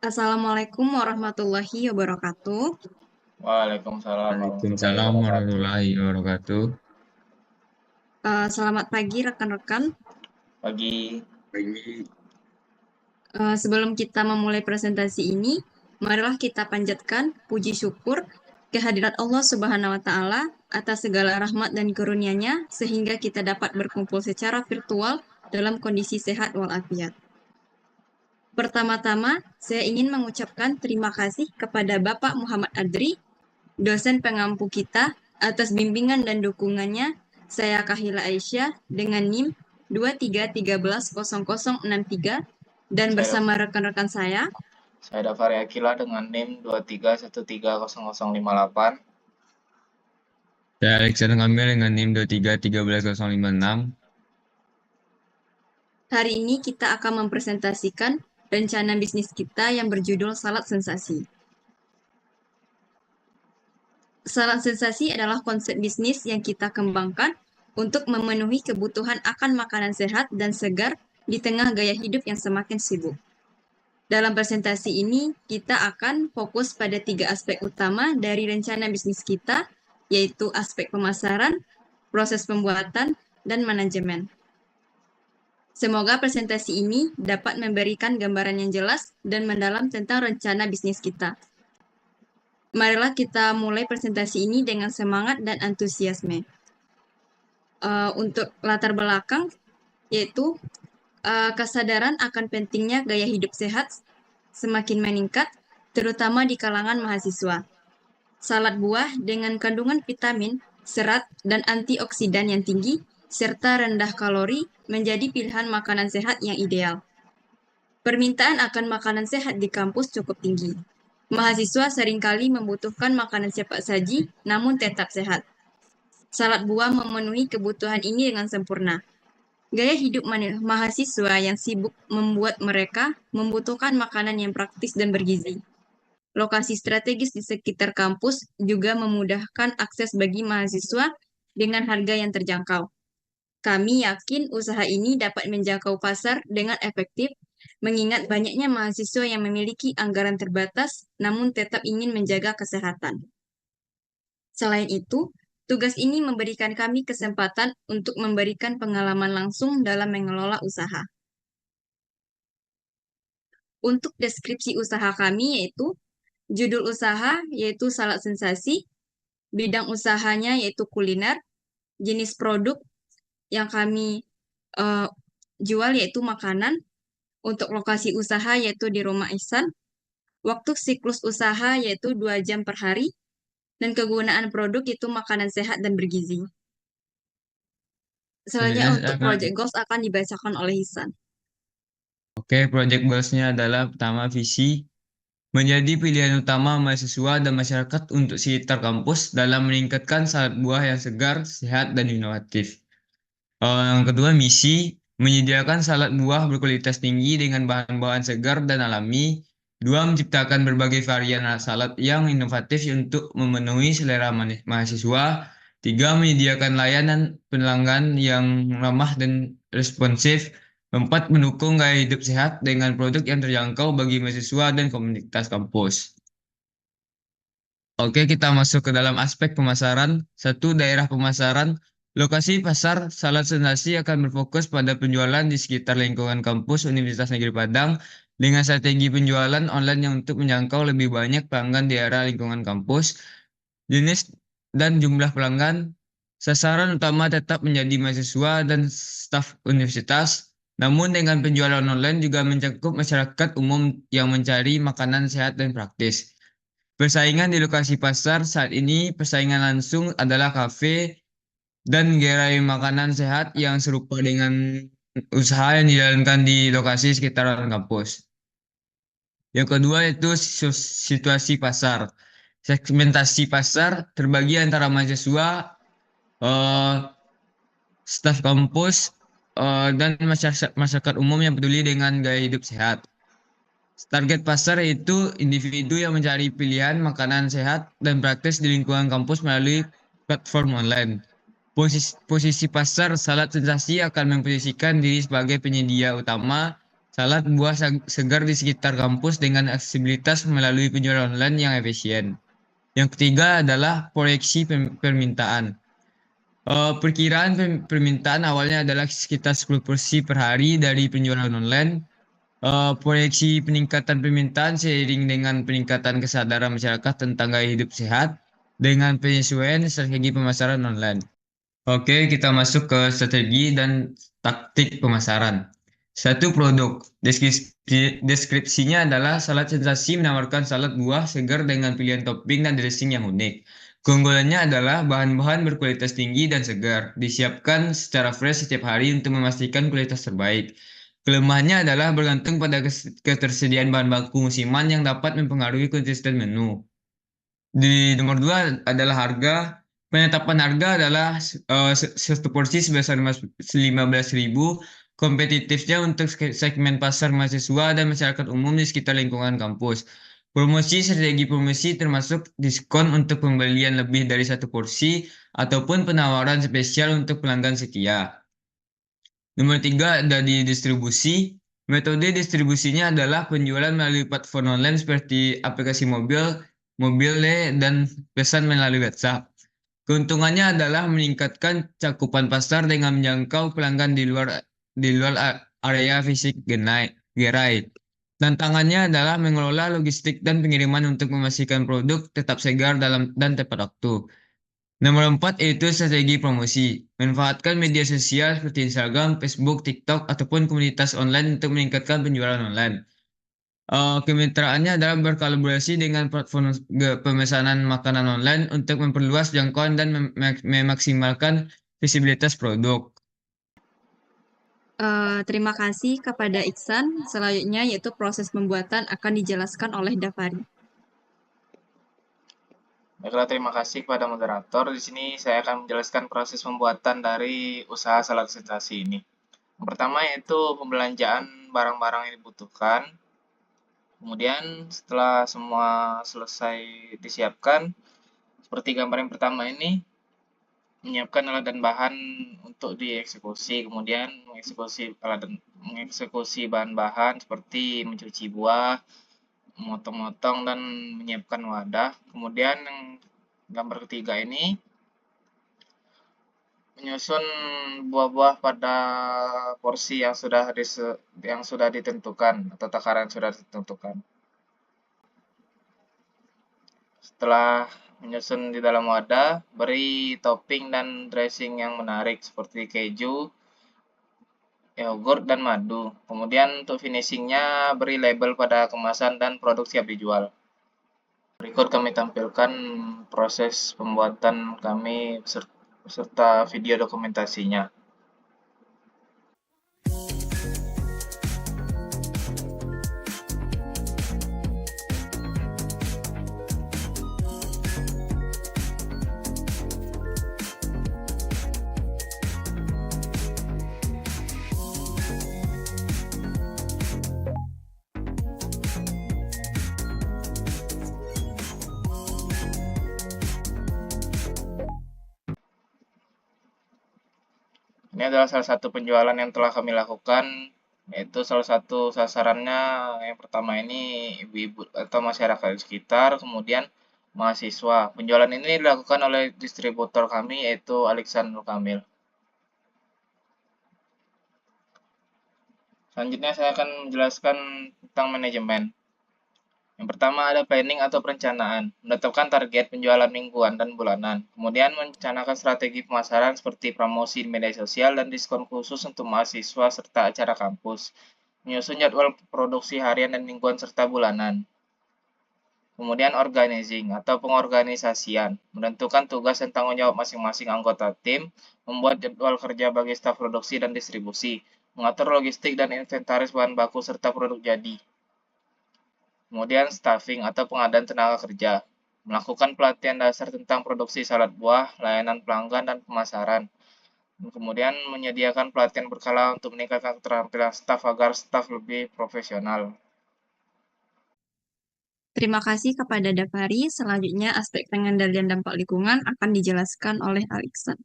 Assalamualaikum warahmatullahi wabarakatuh. Waalaikumsalam warahmatullahi Waalaikumsalam wabarakatuh. warahmatullahi wabarakatuh. Selamat pagi rekan-rekan. Pagi. Sebelum kita memulai presentasi ini, marilah kita panjatkan puji syukur kehadirat Allah Subhanahu wa Ta'ala atas segala rahmat dan karunia-Nya sehingga kita dapat berkumpul secara virtual dalam kondisi sehat walafiat. Pertama-tama, saya ingin mengucapkan terima kasih kepada Bapak Muhammad Adri, dosen pengampu kita, atas bimbingan dan dukungannya. Saya Kahila Aisyah dengan NIM 23130063 dan bersama rekan-rekan saya Dafari Akila dengan NIM 23130058. Saya Alexander Kamil dengan NIM 2313056. Hari ini kita akan mempresentasikan rencana bisnis kita yang berjudul Salad Sensasi. Salad Sensasi adalah konsep bisnis yang kita kembangkan untuk memenuhi kebutuhan akan makanan sehat dan segar di tengah gaya hidup yang semakin sibuk. Dalam presentasi ini, kita akan fokus pada 3 aspek utama dari rencana bisnis kita, yaitu aspek pemasaran, proses pembuatan, dan manajemen. Semoga presentasi ini dapat memberikan gambaran yang jelas dan mendalam tentang rencana bisnis kita. Marilah kita mulai presentasi ini dengan semangat dan antusiasme. Untuk latar belakang, yaitu kesadaran akan pentingnya gaya hidup sehat semakin meningkat, terutama di kalangan mahasiswa. Salad buah dengan kandungan vitamin, serat, dan antioksidan yang tinggi, serta rendah kalori menjadi pilihan makanan sehat yang ideal. Permintaan akan makanan sehat di kampus cukup tinggi. Mahasiswa seringkali membutuhkan makanan cepat saji, namun tetap sehat. Salad buah memenuhi kebutuhan ini dengan sempurna. Gaya hidup mahasiswa yang sibuk membuat mereka membutuhkan makanan yang praktis dan bergizi. Lokasi strategis di sekitar kampus juga memudahkan akses bagi mahasiswa dengan harga yang terjangkau. Kami yakin usaha ini dapat menjangkau pasar dengan efektif, mengingat banyaknya mahasiswa yang memiliki anggaran terbatas namun tetap ingin menjaga kesehatan. Selain itu, tugas ini memberikan kami kesempatan untuk memberikan pengalaman langsung dalam mengelola usaha. Untuk deskripsi usaha kami yaitu judul usaha yaitu Salad Sensasi, bidang usahanya yaitu kuliner, jenis produk yang kami jual yaitu makanan, untuk lokasi usaha yaitu di Rumah Ihsan, waktu siklus usaha yaitu 2 jam per hari, dan kegunaan produk itu makanan sehat dan bergizi. Selanjutnya untuk project goals akan dibacakan oleh Ihsan. Oke, project goals-nya adalah pertama visi, menjadi pilihan utama mahasiswa dan masyarakat untuk sekitar kampus dalam meningkatkan salad buah yang segar, sehat, dan inovatif. Yang kedua, misi, menyediakan salad buah berkualitas tinggi dengan bahan-bahan segar dan alami. Dua, menciptakan berbagai varian salad yang inovatif untuk memenuhi selera mahasiswa. Tiga, menyediakan layanan pelanggan yang ramah dan responsif. Empat, mendukung gaya hidup sehat dengan produk yang terjangkau bagi mahasiswa dan komunitas kampus. Oke, kita masuk ke dalam aspek pemasaran. Satu, daerah pemasaran. Lokasi pasar Salad Sensasi akan berfokus pada penjualan di sekitar lingkungan kampus Universitas Negeri Padang dengan strategi penjualan online yang untuk menjangkau lebih banyak pelanggan di area lingkungan kampus. Jenis dan jumlah pelanggan, sasaran utama tetap menjadi mahasiswa dan staf universitas, namun dengan penjualan online juga mencakup masyarakat umum yang mencari makanan sehat dan praktis. Persaingan di lokasi pasar saat ini, persaingan langsung adalah kafe dan gerai makanan sehat yang serupa dengan usaha yang dijalankan di lokasi sekitaran kampus. Yang kedua itu situasi pasar. Segmentasi pasar terbagi antara mahasiswa, staf kampus, dan masyarakat umum yang peduli dengan gaya hidup sehat. Target pasar yaitu individu yang mencari pilihan makanan sehat dan praktis di lingkungan kampus melalui platform online. Posisi pasar Salad Sensasi akan memposisikan diri sebagai penyedia utama salad buah segar di sekitar kampus dengan aksesibilitas melalui penjualan online yang efisien. Yang ketiga adalah proyeksi permintaan. Perkiraan permintaan awalnya adalah sekitar 10 porsi per hari dari penjualan online. Proyeksi peningkatan permintaan seiring dengan peningkatan kesadaran masyarakat tentang gaya hidup sehat dengan penyesuaian strategi pemasaran online. Oke, kita masuk ke strategi dan taktik pemasaran. Satu produk. Deskripsinya adalah salad sensasi menawarkan salad buah segar dengan pilihan topping dan dressing yang unik. Keunggulannya adalah bahan-bahan berkualitas tinggi dan segar, disiapkan secara fresh setiap hari untuk memastikan kualitas terbaik. Kelemahannya adalah bergantung pada ketersediaan bahan baku musiman yang dapat mempengaruhi konsisten menu. Di nomor 2 adalah harga. Penetapan harga adalah satu porsi sebesar 15.000, kompetitifnya untuk segmen pasar mahasiswa dan masyarakat umum di sekitar lingkungan kampus. Strategi promosi termasuk diskon untuk pembelian lebih dari satu porsi ataupun penawaran spesial untuk pelanggan setia. Nomor 3 ada di distribusi. Metode distribusinya adalah penjualan melalui platform online seperti aplikasi mobil, dan pesan melalui WhatsApp. Keuntungannya adalah meningkatkan cakupan pasar dengan menjangkau pelanggan di luar area fisik gerai. Tantangannya adalah mengelola logistik dan pengiriman untuk memastikan produk tetap segar dan tepat waktu. Nomor 4 yaitu strategi promosi. Manfaatkan media sosial seperti Instagram, Facebook, TikTok, ataupun komunitas online untuk meningkatkan penjualan online. Kemitraannya adalah berkolaborasi dengan platform pemesanan makanan online untuk memperluas jangkauan dan memaksimalkan visibilitas produk. Terima kasih kepada Iksan. Selanjutnya yaitu proses pembuatan akan dijelaskan oleh Dafari. Baiklah, terima kasih kepada moderator. Di sini saya akan menjelaskan proses pembuatan dari usaha salad sensasi ini. Yang pertama yaitu pembelanjaan barang-barang yang dibutuhkan. Kemudian setelah semua selesai disiapkan, seperti gambar yang pertama ini, menyiapkan alat dan bahan untuk dieksekusi, kemudian mengeksekusi bahan-bahan seperti mencuci buah, memotong-motong dan menyiapkan wadah. Kemudian yang gambar ketiga ini menyusun buah-buah pada porsi yang sudah ditentukan atau takaran yang sudah ditentukan. Setelah menyusun di dalam wadah, beri topping dan dressing yang menarik seperti keju, yogurt, dan madu. Kemudian untuk finishingnya beri label pada kemasan dan produk siap dijual. Berikut kami tampilkan proses pembuatan kami beserta video dokumentasinya. Ini adalah salah satu penjualan yang telah kami lakukan, yaitu salah satu sasarannya yang pertama ini ibu-ibu atau masyarakat di sekitar, kemudian mahasiswa. Penjualan ini dilakukan oleh distributor kami yaitu Aliksan Kamil. Selanjutnya saya akan menjelaskan tentang manajemen. Yang pertama ada planning atau perencanaan, menetapkan target penjualan mingguan dan bulanan. Kemudian merencanakan strategi pemasaran seperti promosi di media sosial dan diskon khusus untuk mahasiswa serta acara kampus. Menyusun jadwal produksi harian dan mingguan serta bulanan. Kemudian organizing atau pengorganisasian, menentukan tugas dan tanggung jawab masing-masing anggota tim, membuat jadwal kerja bagi staf produksi dan distribusi, mengatur logistik dan inventaris bahan baku serta produk jadi. Kemudian staffing atau pengadaan tenaga kerja, melakukan pelatihan dasar tentang produksi salad buah, layanan pelanggan, dan pemasaran. Kemudian menyediakan pelatihan berkala untuk meningkatkan keterampilan staf agar staf lebih profesional. Terima kasih kepada Dafari. Selanjutnya aspek pengendalian dampak lingkungan akan dijelaskan oleh Aliksan.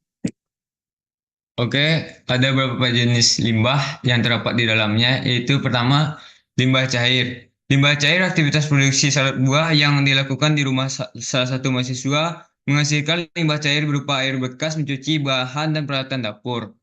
Oke, ada beberapa jenis limbah yang terdapat di dalamnya, yaitu pertama, limbah cair. Limbah cair aktivitas produksi salad buah yang dilakukan di rumah salah satu mahasiswa menghasilkan limbah cair berupa air bekas mencuci bahan dan peralatan dapur.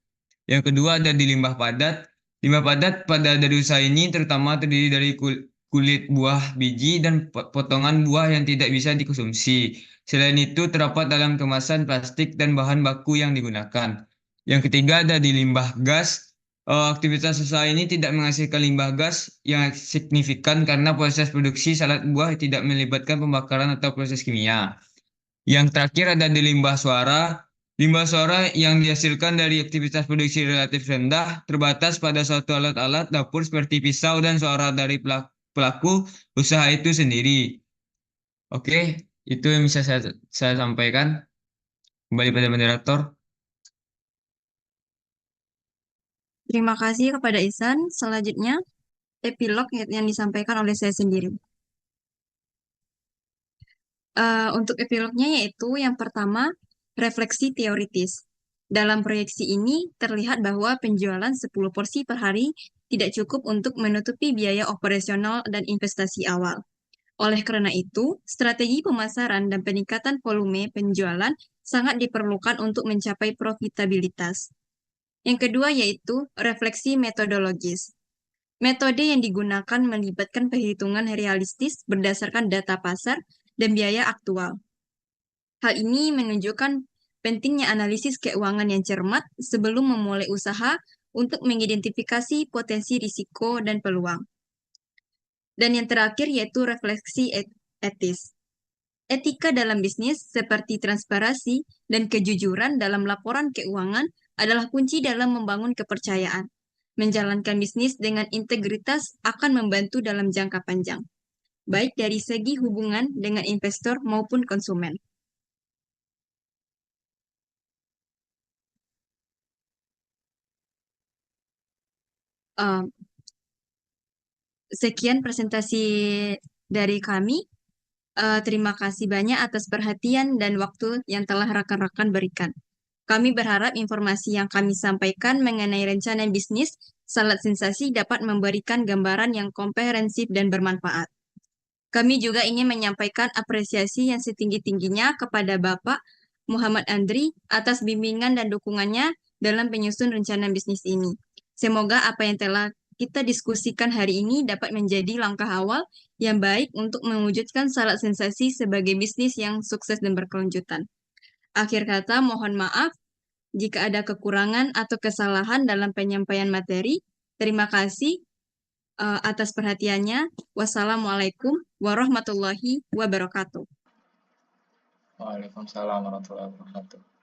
Yang kedua ada di limbah padat. Limbah padat pada dari usaha ini terutama terdiri dari kulit buah, biji, dan potongan buah yang tidak bisa dikonsumsi. Selain itu terdapat dalam kemasan plastik dan bahan baku yang digunakan. Yang ketiga ada di limbah gas. Aktivitas usaha ini tidak menghasilkan limbah gas yang signifikan karena proses produksi salad buah tidak melibatkan pembakaran atau proses kimia. Yang terakhir ada di limbah suara. Limbah suara yang dihasilkan dari aktivitas produksi relatif rendah, terbatas pada suatu alat-alat dapur seperti pisau dan suara dari pelaku usaha itu sendiri. Oke, itu yang bisa saya sampaikan. Kembali pada moderator. Terima kasih kepada Ihsan. Selanjutnya, epilog yang disampaikan oleh saya sendiri. Untuk epilognya yaitu yang pertama, refleksi teoritis. Dalam proyeksi ini terlihat bahwa penjualan 10 porsi per hari tidak cukup untuk menutupi biaya operasional dan investasi awal. Oleh karena itu, strategi pemasaran dan peningkatan volume penjualan sangat diperlukan untuk mencapai profitabilitas. Yang kedua yaitu refleksi metodologis. Metode yang digunakan melibatkan perhitungan realistis berdasarkan data pasar dan biaya aktual. Hal ini menunjukkan pentingnya analisis keuangan yang cermat sebelum memulai usaha untuk mengidentifikasi potensi risiko dan peluang. Dan yang terakhir yaitu refleksi etis. Etika dalam bisnis seperti transparansi dan kejujuran dalam laporan keuangan adalah kunci dalam membangun kepercayaan. Menjalankan bisnis dengan integritas akan membantu dalam jangka panjang, baik dari segi hubungan dengan investor maupun konsumen. Sekian presentasi dari kami. Terima kasih banyak atas perhatian dan waktu yang telah rekan-rekan berikan. Kami berharap informasi yang kami sampaikan mengenai rencana bisnis Salad Sensasi dapat memberikan gambaran yang komprehensif dan bermanfaat. Kami juga ingin menyampaikan apresiasi yang setinggi-tingginya kepada Bapak Muhammad Andri atas bimbingan dan dukungannya dalam penyusun rencana bisnis ini. Semoga apa yang telah kita diskusikan hari ini dapat menjadi langkah awal yang baik untuk mewujudkan Salad Sensasi sebagai bisnis yang sukses dan berkelanjutan. Akhir kata, mohon maaf jika ada kekurangan atau kesalahan dalam penyampaian materi. Terima kasih atas perhatiannya. Wassalamualaikum warahmatullahi wabarakatuh. Waalaikumsalam warahmatullahi wabarakatuh.